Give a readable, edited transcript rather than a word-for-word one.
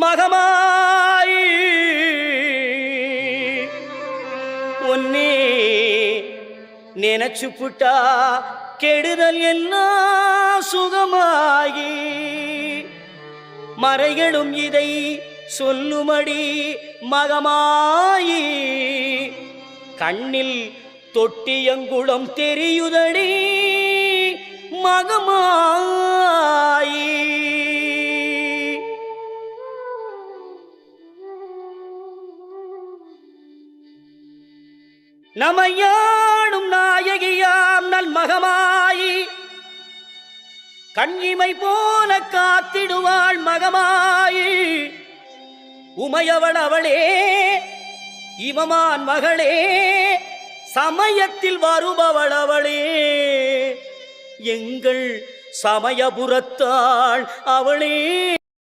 மகமாயி ஒன்னே நினைச்சு புட்டா கெடுதல் எல்லாம் சுகமாகி மறைகளும் இதை சொல்லுமடி மகமாயி கண்ணில் தொட்டியங்குளம் தெரியுதடி மகமாயி நமையாடும் நாயகியாம் நல் மகமாயி கண்ணிமை போல காத்திடுவாள் மகமாயி உமையவள் அவளே இமமான் மகளே சமயத்தில் வருபவள் அவளே எங்கள் சமயபுரத்தாள் அவளே.